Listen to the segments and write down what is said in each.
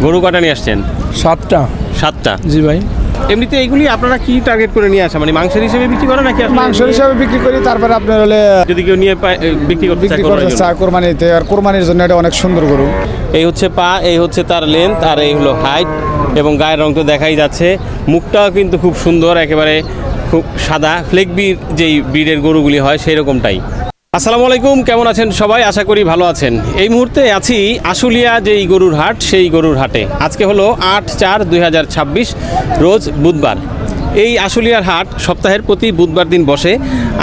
গরু কটা নিয়ে আসছেন? 7টা। 7টা? জি ভাই। এমনিতে এইগুলি আপনারা কি টার্গেট করে নিয়ে আসা, মানে মাংসের হিসেবে বিক্রি করেন নাকি মাংস হিসাবে বিক্রি করি, তারপরে আপনার হলে যদি কেউ নিয়ে বিক্রি করতে চায় কোরবানিতে, আর কোরবানির জন্য এটা অনেক সুন্দর গরু। এই হচ্ছে পা, এই হচ্ছে তার লেন্থ, আর এই হলো হাইট, এবং গায়ের রং তো দেখাই যাচ্ছে। মুখটাও কিন্তু খুব সুন্দর, একেবারে খুব সাদা, ফ্লেকবির যেই ব্রিডের গরুগুলি হয় সেই রকমটাই। আসসালামু আলাইকুম, কেমন আছেন সবাই? আশা করি ভালো আছেন। এই মুহূর্তে আছি আশুলিয়া যেই গরুর হাট, সেই গরুর হাটে। আজকে হলো 8/4/2026, রোজ বুধবার। এই আশুলিয়ার হাট সপ্তাহের প্রতি বুধবার দিন বসে।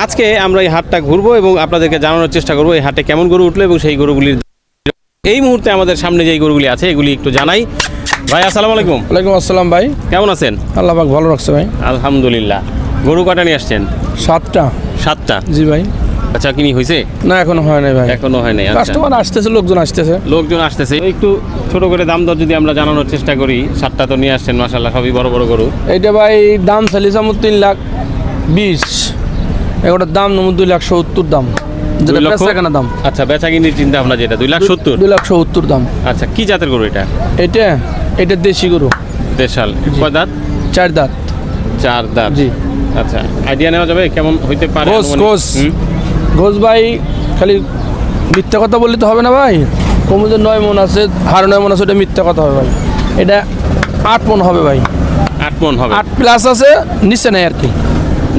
আজকে আমরা এই হাটটা ঘুরবো এবং আপনাদেরকে জানানোর চেষ্টা করবো এই হাটে কেমন গরু উঠলো এবং সেই গরুগুলির এই মুহূর্তে আমাদের সামনে যেই গরুগুলি আছে এগুলি একটু জানাই। ভাই আসসালামু আলাইকুম। ওয়ালাইকুম আসসালাম ভাই, কেমন আছেন? আল্লাহ পাক ভালো রাখছে ভাই। আলহামদুলিল্লাহ। গরু কটা নিয়ে আসছেন? 7টা। 7টা? জি ভাই। আচ্ছা, কিনি হয়েছে? না এখনো হয় নাই ভাই, এখনো হয় নাই। কাস্টমার আসতেছে, লোকজন আসতেছে। একটু ছোট করে দাম দর যদি আমরা জানানোর চেষ্টা করি। 7টা তো নিয়ে আসছেন মাশাআল্লাহ, সবই বড় বড় গরু। এইটা ভাই দাম চালিয়েছে 3,20,000, এগুলোর দাম 2,70,000 দাম, যেটা বেচাকেনা দাম। আচ্ছা, বেচাকিনির চিন্তা ভাবনা যেটা 2,70,000। 2,70,000 দাম। আচ্ছা, কি জাতের গরু এটা? এটা দেশি গরু। দেশাল। কয় দাঁত? 4 দাঁত। 4 দাঁত? জি। আচ্ছা, আইডিয়া নেওয়া যাবে কেমন হইতে পারে? ঘোষ ভাই, খালি মিথ্যা কথা বললে তো হবে না ভাই। কমুদের 9 মন আছে, হাড় 9 মন আছে, ওটা মিথ্যা কথা হবে ভাই। এটা 8 মন হবে ভাই। 8 মন হবে? 8 প্লাস আছে, নিচে নাই আর কি।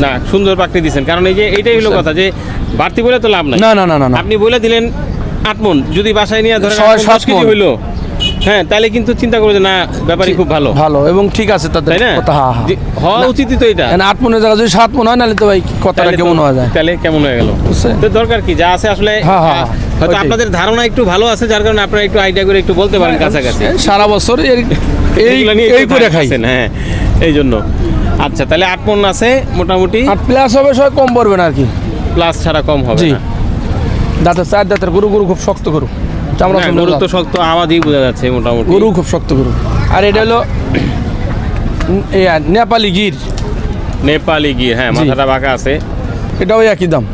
না, সুন্দর পাকড়ি দিচ্ছেন, কারণ এই যে এইটাই হলো কথা যে বাড়তি বলে তো লাভ নাই। না না না না, আপনি বলে দিলেন 8 মন, যদি বাসায় নিয়ে ধরেন 7 কেজি হইলো, হ্যাঁ, তাহলে কিন্তু চিন্তা করবে যে না, ব্যাপারই খুব ভালো ভালো এবং ঠিক আছে, তাই না? কথা হওয়া উচিতই তো এটা। 8 মনের জায়গা যদি 7 মন হয়, নাহলে তো ভাই কথাটা কেমন হয়ে যায়। তাহলে কেমন হয়ে গেল? তো দরকার কি, যা আছে আসলে হয়তো আপনাদের ধারণা একটু ভালো আছে, যার কারণে আপনারা একটু আইডিয়া করে একটু বলতে পারেন কাছাকাছি। সারা বছর এই করে খাই। হ্যাঁ, এই জন্য। আচ্ছা, তাহলে 8 মন আছে মোটামুটি। 8 প্লাস হবে, সব কম পড়বে না আর কি। প্লাস ছাড়া কম হবে না। দাঁতের 4 দাঁতের গরু খুব শক্ত গরু, চামড়া গরু তো শক্ত, আওয়াজই বোঝা যাচ্ছে মোটামুটি। গরু খুব শক্ত গরু। আর এটা হলো নেপালি গির। নেপালি গির, হ্যাঁ, মাথাটা বাঁকা আছে। এটাও একই দাম।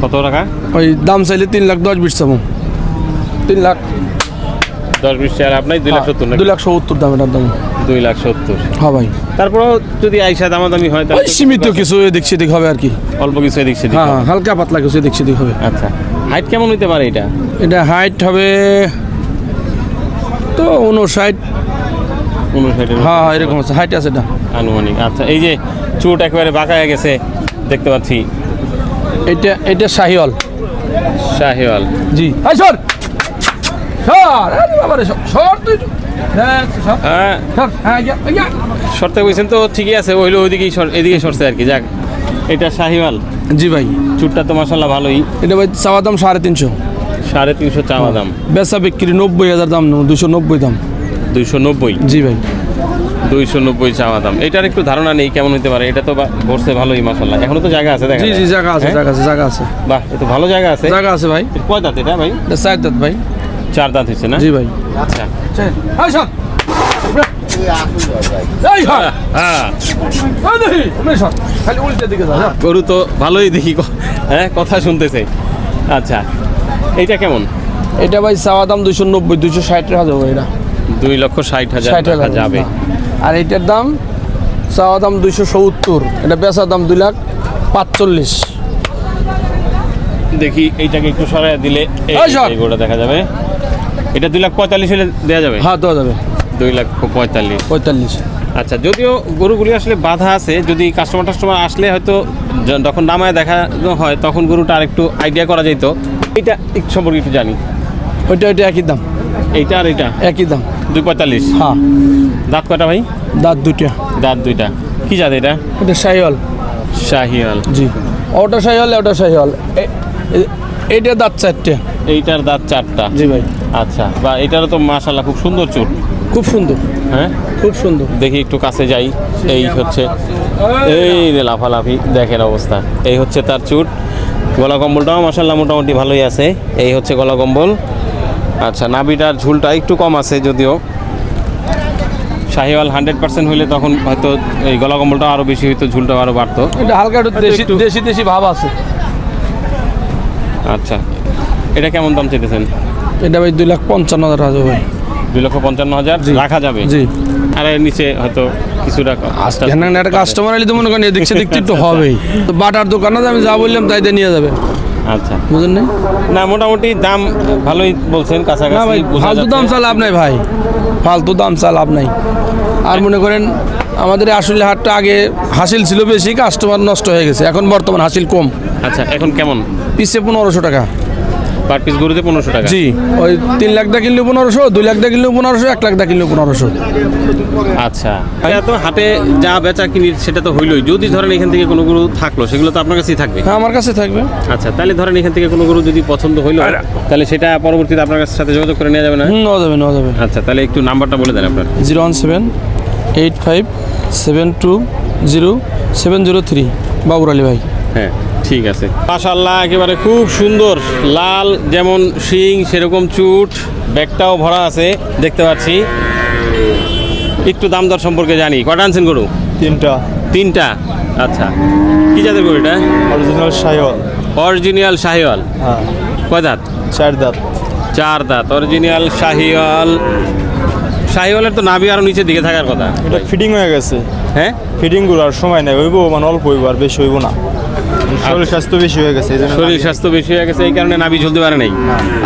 কত টাকা? ওই দাম চাইলে 3,10,20 চাবো। 3,10,20 আর আপনার 2,70,000? 2,70,000 দাম এটার দাম। 2,70,000? হ্যাঁ ভাই। তারপরেও যদি আইসা দামাদামি হয় তাহলে সীমিত কিছু এদিক সেদিক হবে আর কি, অল্প কিছু এদিক সেদিক। হ্যাঁ, হালকা পাতলা কিছু এদিক সেদিক হবে। আচ্ছা, হাইট কেমন হইতে পারে এটা? এটা হাইট হবে তো 59। হ্যাঁ, এরকম আছে, হাইট আছে এটা আনুমানিক। আচ্ছা, এই যে চুট একেবারে বাঁকা হয়ে গেছে দেখতে পাচ্ছি, এটা শাহিওয়াল। শাহিওয়াল? জি। শর্তে বলছেন তো ঠিকই আছে, ওইলো এদিকে সরছে আর কি। যাক, এটা শাহিওয়াল। জি ভাই। চুটটা তো মাশাআল্লাহ ভালোই। এটা ভাই চাওয়া দাম 350। 350 চাওয়া দাম? বেচা বিক্রি 90,000 দাম, 290 দাম। 290? জি ভাই। 290 চাওয়া দাম। এটার একটু ধারণা নেই কেমন হতে পারে। এটা তো ভরছে ভালোই মাশাআল্লাহ, এখনো তো জায়গা আছে। দেখা জি জি, জায়গা আছে। বাহ, এত ভালো জায়গা আছে ভাই। কয় দাঁত এটা ভাই? 4 দাঁত ভাই। 4 দাঁত হয়েছে না? জি ভাই। আচ্ছা, গরু তো ভালোই দেখি, হ্যাঁ, কথা শুনতেছে। আচ্ছা, এইটা কেমন? এটা ভাই চাওয়া দাম 290, 260 হাজার হবে। এটা 2,60,000 যাবে। আর এটার দাম চাওয়া দাম 270, এটা বেচা দাম 2,45,000। দেখি এইটাকে একটু সরাই দিলে এই গরুটা দেখা যাবে। এটা 2,45,000 হলে দেওয়া যাবে? হ্যাঁ, দেওয়া যাবে। 2,45,000। আচ্ছা, যদিও গরুগুলি আসলে বাধা আছে, যদি কাস্টমার আসলে হয়তো যখন নামায় দেখানো হয় তখন গরুটা আরেকটু আইডিয়া করা যেত। এটা একটু সম্পর্কে একটু জানি। ওইটা একই দাম। এইটা আর এটা একই দাম, 2,45,000? হ্যাঁ। দাঁত কয়টা ভাই? দাঁত 2টা। দাঁত 2টা। কি জাত এটা? এটা শাহিওয়াল। শাহিওয়াল? জি। ওটা শাহিওয়াল। এইটা দাঁত 4টা। এইটার দাঁত 4টা? জি ভাই। আচ্ছা, বা এটারও তো মাশাআল্লাহ খুব সুন্দর চুট। খুব সুন্দর, হ্যাঁ, খুব সুন্দর। দেখি একটু কাছে যাই। এই হচ্ছে, এই রে লাফালাফি, দেখেন অবস্থা। এই হচ্ছে তার চুট। গলা কম্বলটাও মাশাআল্লাহ মোটামুটি ভালোই আছে। এই হচ্ছে গলা কম্বল। আচ্ছা, নাভিটার ঝুলটা একটু কম আছে যদিও। শাহিওয়াল 100% হইলে তখন হয়তো এই গলা কম্বলটা আরও বেশি হইতো, ঝুলটা আরও বাড়তো। এটা হালকা একটু দেশি ভাব আছে। আচ্ছা, এটা কেমন দাম চাইতেছেন? এটা ভাই 2,55,000 ভাই। 2,55,000 জি। রাখা যাবে। জি। আর এর নিচে হয়তো কিছুটা এখানে একটা কাস্টমার এলে তো মনে করেন দেখতে দেখতে একটু হবেই। তো বাটার দোকানে আমি যা বললাম তাই দিয়ে নিয়ে যাবে, আচ্ছা, বুঝলেন না? না মোটামুটি দাম ভালোই বলছেন, না কাছাকাছি ভাই, বোঝা ফালতু দাম যাচ্ছে। চা লাভ নাই ভাই, ফালতু দাম চা লাভ নাই। আর মনে করেন আমাদের আসলে হাটটা আগে হাসিল ছিল বেশি, কাস্টমার নষ্ট হয়ে গেছে, এখন বর্তমান হাসিল কম। আচ্ছা, এখন কেমন পিসে 1500 টাকা। পার পিস গরুতে 1500 টাকা? জি, ওই 3 লাখ দা কিনলেও 1500, 2 লাখ দা কিনলেও 1500, 1 লাখ দা কিনলেও 1500। আচ্ছা, এটা তো হাটে যা বেচা কিনি সেটা তো হইলই। যদি ধরেন এখান থেকে কোনো গরু থাকলো, সেগুলো তো আপনার কাছেই থাকবে। হ্যাঁ, আমার কাছে থাকবে। আচ্ছা, তাহলে ধরেন এখান থেকে কোনো গরু যদি পছন্দ হইলো, তাহলে সেটা পরবর্তীতে আপনার কাছে সাথে যোগাযোগ করে নেওয়া যাবে না? নেওয়া যাবে, নেওয়া যাবে। আচ্ছা, তাহলে একটু নাম্বারটা বলে দেন আপনার। 01785720703, বাবুর আলী ভাই। হ্যাঁ, ঠিক আছে। মাশাআল্লাহ, একেবারে খুব সুন্দর লাল, যেমন শিং সেরকম চুট, ব্যাগটাও ভরা আছে দেখতে পাচ্ছি। একটু দাম দর সম্পর্কে জানি। কটা আনছেন গরু? 3টা। আচ্ছা, কি জাতের গরু এটা? অরিজিনাল শাহিওয়াল। অরিজিনাল শাহিওয়াল। হ্যাঁ, কয় দাঁত? 4 দাঁত। 4 দাঁত, অরিজিনাল শাহিওয়াল। শাহিওয়ালের তো নাভি আরো নিচের দিকে থাকার কথা। এটা ফিটিং হয়ে গেছে। হ্যাঁ, ফিটিং গুলো আর সময় নেই, হইব মানে অল্প হইব, আর বেশি হইব না। শরীর স্বাস্থ্য বেশি হয়ে গেছে, এই জন্য শরীর স্বাস্থ্য বেশি হয়ে গেছে এই কারণে নাভি ঝুলতে পারে নাই।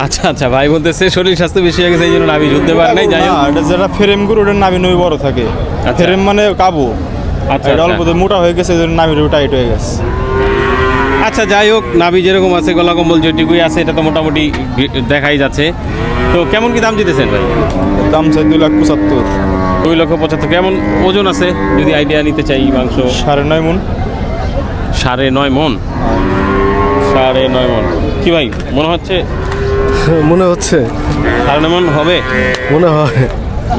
আচ্ছা আচ্ছা, ভাই বলতেছে শরীর স্বাস্থ্য বেশি হয়ে গেছে এই জন্য নাভি ঝুলতে পারে নাই। যাই না, হোক, এটা যেটা ফ্রেম গুলো ওটা নাভি নই বড় থাকে। আচ্ছা। ফ্রেম মানে কাবু। আচ্ছা এটা অল্প আচ্ছা। মোটা হয়ে গেছে, এই জন্য নাভিটা টাইট হয়ে গেছে। আচ্ছা, যাই হোক, নাভি যেরকম আছে, গলা কম্বল যেটুকুই আছে, এটা তো মোটামুটি দেখাই যাচ্ছে। তো কেমন কি দাম দিতেছেন ভাই? দাম চাই 2,75,000। 2,75,000। কেমন ওজন আছে যদি আইডিয়া নিতে চাই? মাংস 9.5 মণ। 9.5 মণ। 9.5 মণ। কি ভাই মনে হচ্ছে? মনে হচ্ছে, 9.5 মণ হবে মনে হয়।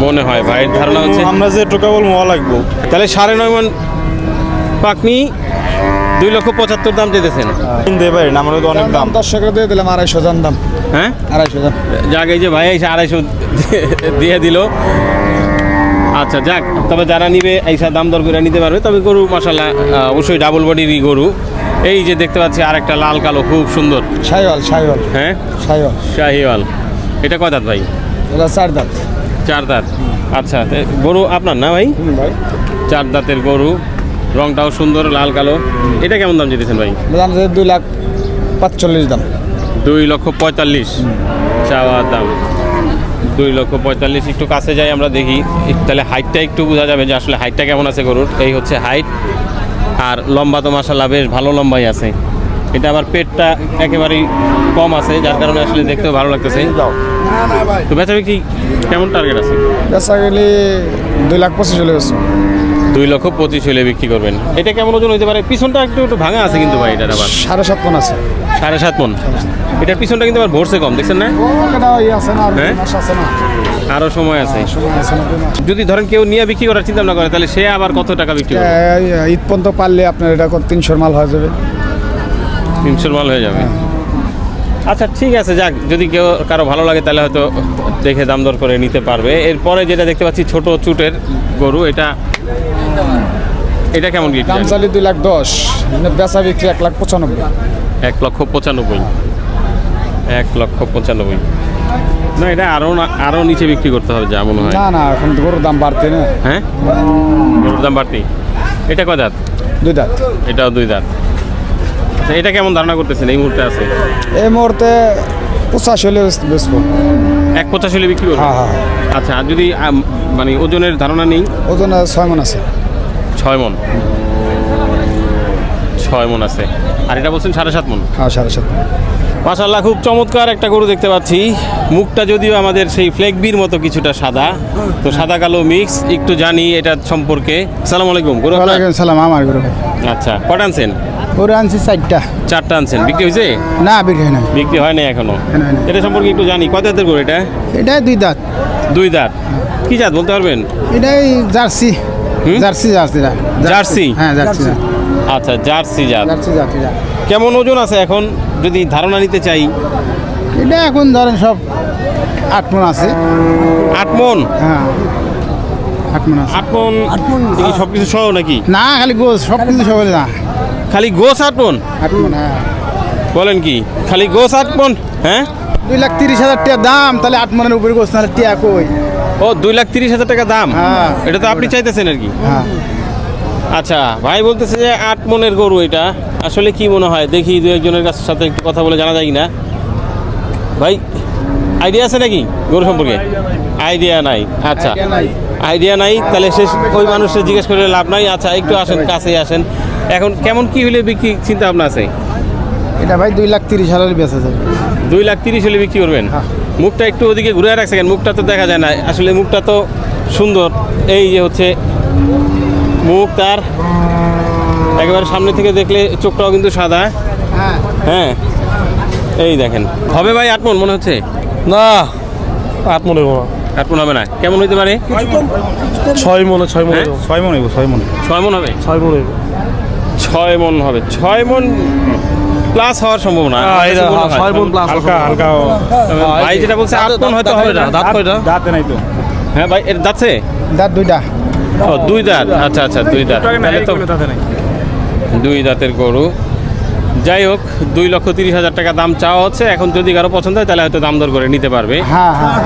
মনে হয় ভাইয়ের ধারণা হচ্ছে। আমরা যে টোকা বলবো লাগবো। তাহলে 9.5 মণ পাকনি 2,75,000 দাম চেয়েছেন। কিনতে পারি না, আমরা তো অনেক দাম। 10 দিয়ে দিলাম, 250 জান দাম। হ্যাঁ, 250 যাক, এই যে ভাই এসে 250 দিয়ে দিল। আচ্ছা, যাক, তবে যারা নিবে এইসব দাম দর করে নিতে পারবে। তবে গরু মাশাআল্লাহ অবশ্যই ডাবল বডিরই গরু। এই যে দেখতে পাচ্ছি আরেকটা লাল কালো খুব সুন্দর। শাহিওয়াল, শাহিওয়াল, হ্যাঁ, শাহিওয়াল। শাহিওয়াল। এটা কয় দাঁত ভাই? এটা 4 দাঁত। 4 দাঁত। আচ্ছা, গরু আপনার না ভাই? ভাই 4 দাঁতের গরু, রংটাও সুন্দর লাল কালো। এটা কেমন দাম দিতেছেন ভাই? দাম 2,45,000 দাম। 2,45,000 চাওয়া দাম। 2,45,000। একটু কাছে যাই আমরা দেখি, তাহলে হাইটটা একটু বোঝা যাবে যে আসলে হাইটটা কেমন আছে গরুর। এই হচ্ছে হাইট। আর লম্বা তো মাশাআল্লাহ বেশ ভালো লম্বাই আছে। এটা আবার পেটটা একেবারেই কম আছে, যার কারণে আসলে দেখতেও ভালো লাগতেছে। তো বেচা বিক্রি কেমন টার্গেট আছে? বেচা গেলে 2,25,000 চলে গেছে। 2,25,000 হলে বিক্রি করবেন। এটা কেমন ওজন হতে পারে? পিছনটা একটু একটু ভাঙা আছে কিন্তু ভাই, এটার আবার 7.5 মণ আছে। 7.5 মণ। এটার পিছনটা কিন্তু আবার ভরছে কম, দেখছেন না? এটা আছে না, আর হ্যাঁ? মাস আছে না, আরও সময় আছে। সময় আছে না, 2 মাস। যদি ধরেন কেউ নিয়ে বিক্রি করার চিন্তা ভাবনা করে, তাহলে সে আবার কত টাকা বিক্রি করবে? ঈদ পর্যন্ত পারলে আপনার এটা 300 মাল হয়ে যাবে। 300 মাল হয়ে যাবে। আচ্ছা, ঠিক আছে, যাক, যদি কেউ কারো ভালো লাগে তাহলে হয়তো দেখে দাম দর করে নিতে পারবে। এরপরে যেটা দেখতে পাচ্ছি ছোট চুটের গরু, এটা কেমন কি? দাম চালি 2,10,000, বেচা বিক্রি 1,95,000। 1,95,000। 1,95,000। না, এটা আরও নিচে বিক্রি করতে হবে যা মনে হয়। না না, এখন তো গরুর দাম বাড়তে না। হ্যাঁ, গরুর দাম বাড়তি। এটা কয় দাঁত? 2 দাঁত। এটাও 2 দাঁত। আচ্ছা, এটা কেমন ধারণা করতেছেন এই মুহূর্তে আছে? এই মুহূর্তে 85 হলে বেচবো। 1,85 হলে বিক্রি করবে? হ্যাঁ হ্যাঁ। আচ্ছা, আর যদি মানে ওজনের ধারণা নেই? ওজন 6 মণ আছে। 6 মণ। 6 মণ আছে। আর এটা বলছেন 7.5 মণ। হ্যাঁ, 7.5 মণ। মাশাআল্লাহ, খুব চমৎকার একটা গরু দেখতে পাচ্ছি। মুখটা যদিও আমাদের সেই ফ্লেগবির মতো কিছুটা সাদা, তো সাদা কালো মিক্স। একটু জানি এটা সম্পর্কে। আসসালামু আলাইকুম। গরু আপনার? ওয়ালাইকুম সালাম, আমার গরু ভাই। আচ্ছা, কটা আনছেন? গরু আনছি 4টা। 4টা আনছেন। বিক্রি হয়েছে? না, বিক্রি হয় না। বিক্রি হয় না এখনো। হয় না। এটা সম্পর্কে একটু জানি। কত জাতের গরু এটা? এটা 2 দাঁত। 2 দাঁত। কি জাত বলতে পারবেন? এটাই জার্সি। হুম? Jersey, Jersey. জার্সি? হ্যাঁ, জার্সি। আচ্ছা, জার্সি জাত। Jersey Jersey. কেমন ওজন আছে এখন যদি ধারণা নিতে চাই? এটা এখন ধরেন সব 8 মণ আছে। 8 মণ? হ্যাঁ, 8 মণ আছে। 8 মণ কি সব কিছু সহ নাকি? না, খালি গোস, সব কিছু সব না। খালি গোস 8 মণ? 8 মণ, হ্যাঁ। বলেন কি? খালি গোস 8 মণ? হ্যাঁ, 2,30,000 টাকা দাম, তাহলে 8 মনের উপরে গোছ, নাহলে টিয়া কই। ও 2,30,000 টাকা দাম, হ্যাঁ। এটা তো আপনি চাইতেছেন আর কি। হ্যাঁ আচ্ছা, ভাই বলতেছে যে 8 মনের গরু এটা, আসলে কি মনে হয় দেখি দু একজনের কাছ সাথে একটু কথা বলে জানা যায় কিনা। ভাই আইডিয়া আছে নাকি গরু সম্পর্কে? আইডিয়া নাই। আচ্ছা, Idea নাই। আইডিয়া নাই, তাহলে সে ওই মানুষের জিজ্ঞেস করে লাভ নাই। আচ্ছা, একটু আসেন, কাছেই আসেন। এখন কেমন কি হলে বিক্রি চিন্তা ভাবনা আছে? এটা ভাই 2,30,000 বেচা যায়। 2,30,000 হলে বিক্রি করবেন? হ্যাঁ। মুখটা একটু ওদিকে ঘুরে রাখছেন, মুখটা তো দেখা যায় না, আসলে মুখটা তো সুন্দর। এই যে হচ্ছে মুখ তার, একেবারে সামনে থেকে দেখলে চোখটাও কিন্তু সাদা। হ্যাঁ হ্যাঁ, এই দেখেন। হবে ভাই 8 মন মনে হচ্ছে? না 8 মনে হইব না, 8 মন হবে না, কেমন হইতে পারে? 6 মনে, 6 মনে হ্যাঁ? হইব। 6 মন হইব, 6 মন। 6 মন হবে? 6 মনে হইব। 6 মন হবে, 6 মন প্লাস হওয়ার সম্ভাবনা। এটা 6 মন প্লাস হালকা হালকা ভাই যেটা বলছে 8 মন হয়তো হবে না। দাঁত কয়টা? দাঁতে নাই তো। হ্যাঁ ভাই, এর যাচ্ছে? দাঁত 2টা। ও 2 দাঁত, আচ্ছা আচ্ছা 2 দাঁত, তাহলে তো দাঁতে নাই। 2 দাঁতের গরু। যাই হোক, 2,30,000 টাকা দাম চাওয়া হচ্ছে। এখন যদি কারো পছন্দ হয় তাহলে হয়তো দাম দর করে নিতে পারবে। হ্যাঁ হ্যাঁ